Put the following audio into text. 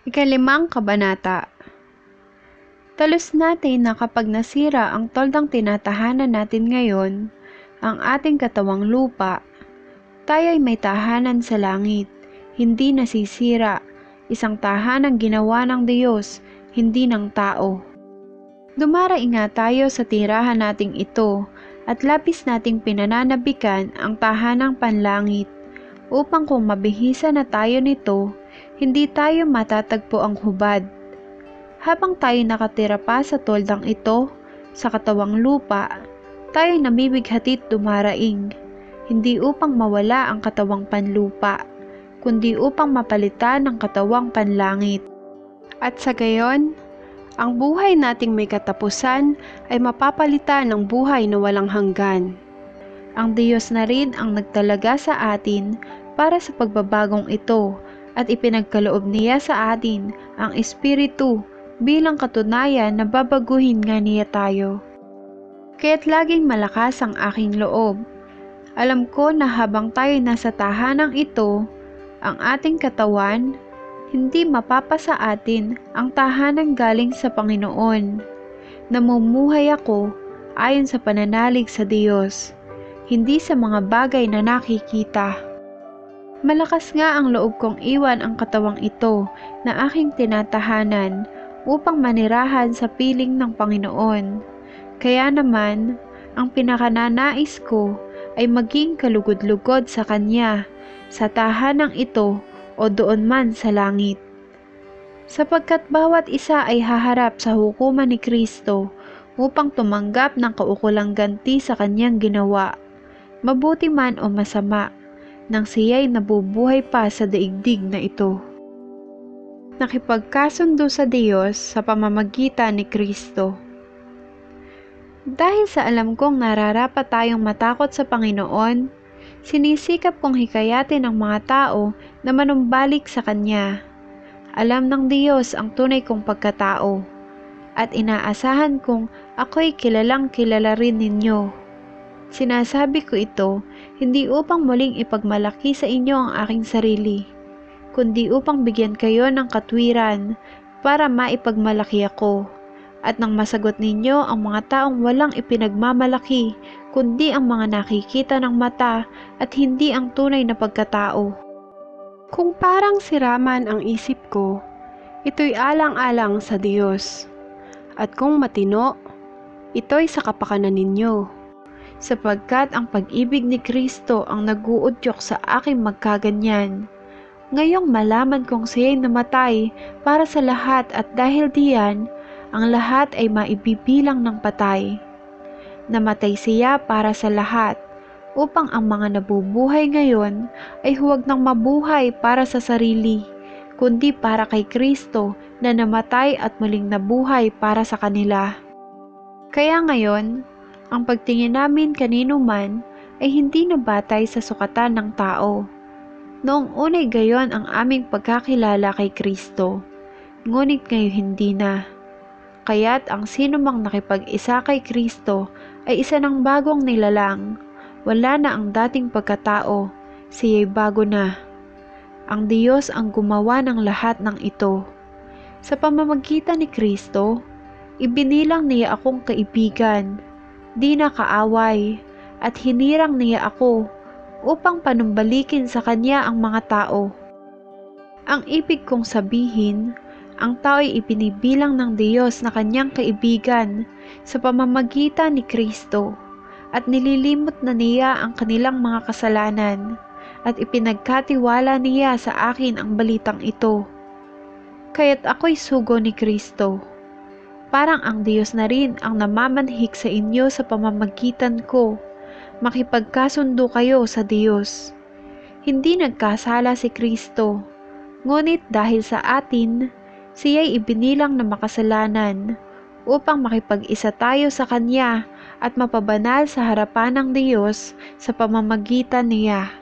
Ikalimang kabanata. Talos natin na kapag nasira ang toldang tinatahanan natin ngayon, ang ating katawang lupa, tayo'y may tahanan sa langit, hindi nasisira, isang tahanang ginawa ng Diyos, hindi ng tao. Dumaraing nga tayo sa tirahan nating ito at labis nating pinananabikan ang tahanang panlangit, upang kung mabihisa na tayo nito, hindi tayo matatagpo ang hubad. Habang tayo nakatira pa sa toldang ito, sa katawang lupa, tayo namibighatit dumaraing, hindi upang mawala ang katawang panlupa, kundi upang mapalitan ang katawang panlangit. At sa gayon, ang buhay nating may katapusan ay mapapalitan ng buhay na walang hanggan. Ang Diyos na rin ang nagtalaga sa atin para sa pagbabagong ito at ipinagkaloob niya sa atin ang Espiritu bilang katunayan na babaguhin nga niya tayo. Kaya't laging malakas ang aking loob. Alam ko na habang tayo nasa tahanang ito, ang ating katawan, hindi mapapasa atin ang tahanang galing sa Panginoon. Namumuhay ako ayon sa pananalig sa Diyos, hindi sa mga bagay na nakikita. Malakas nga ang loob kong iwan ang katawang ito na aking tinatahanan upang manirahan sa piling ng Panginoon. Kaya naman, ang pinakananais ko ay maging kalugod-lugod sa Kanya, sa tahanang ito o doon man sa langit. Sapagkat bawat isa ay haharap sa hukuman ni Kristo upang tumanggap ng kaukulang ganti sa Kanyang ginawa, mabuti man o masama, nang siya'y nabubuhay pa sa daigdig na ito. Nakipagkasundo sa Diyos sa pamamagitan ni Kristo. Dahil sa alam kong nararapat tayong matakot sa Panginoon, sinisikap kong hikayatin ang mga tao na manumbalik sa Kanya. Alam ng Diyos ang tunay kong pagkatao, at inaasahan kong ako'y kilalang kilala rin ninyo. Sinasabi ko ito, hindi upang muling ipagmalaki sa inyo ang aking sarili, kundi upang bigyan kayo ng katwiran para maipagmalaki ako, at nang masagot ninyo ang mga taong walang ipinagmamalaki, kundi ang mga nakikita ng mata at hindi ang tunay na pagkatao. Kung parang siraman ang isip ko, ito'y alang-alang sa Diyos. At kung matino, ito'y sa kapakanan ninyo, sapagkat ang pag-ibig ni Kristo ang nag-uudyok sa aking magkaganyan. Ngayong malaman kong siya'y namatay para sa lahat at dahil diyan, ang lahat ay maibibilang ng patay. Namatay siya para sa lahat, upang ang mga nabubuhay ngayon ay huwag nang mabuhay para sa sarili, kundi para kay Kristo na namatay at muling nabuhay para sa kanila. Kaya ngayon, ang pagtingin namin kanino man ay hindi na batay sa sukatan ng tao. Noong unay gayon ang aming pagkakilala kay Kristo, ngunit ngayon hindi na. Kaya't ang sinumang nakipag-isa kay Kristo ay isa ng bagong nilalang. Wala na ang dating pagkatao, siya'y bago na. Ang Diyos ang gumawa ng lahat ng ito. Sa pamamagitan ni Kristo, ibinilang niya akong kaibigan, di na kaaway, at hinirang niya ako upang panumbalikin sa Kanya ang mga tao. Ang ibig kong sabihin, ang tao ay ipinibilang ng Diyos na Kanyang kaibigan sa pamamagitan ni Kristo, at nililimot na niya ang kanilang mga kasalanan, at ipinagkatiwala niya sa akin ang balitang ito. Kaya't ako'y sugo ni Kristo. Parang ang Diyos na rin ang namamanhik sa inyo sa pamamagitan ko. Makipagkasundo kayo sa Diyos. Hindi nagkasala si Kristo, ngunit dahil sa atin, siya'y ibinilang na makasalanan, upang makipag-isa tayo sa Kanya at mapabanal sa harapan ng Diyos sa pamamagitan niya.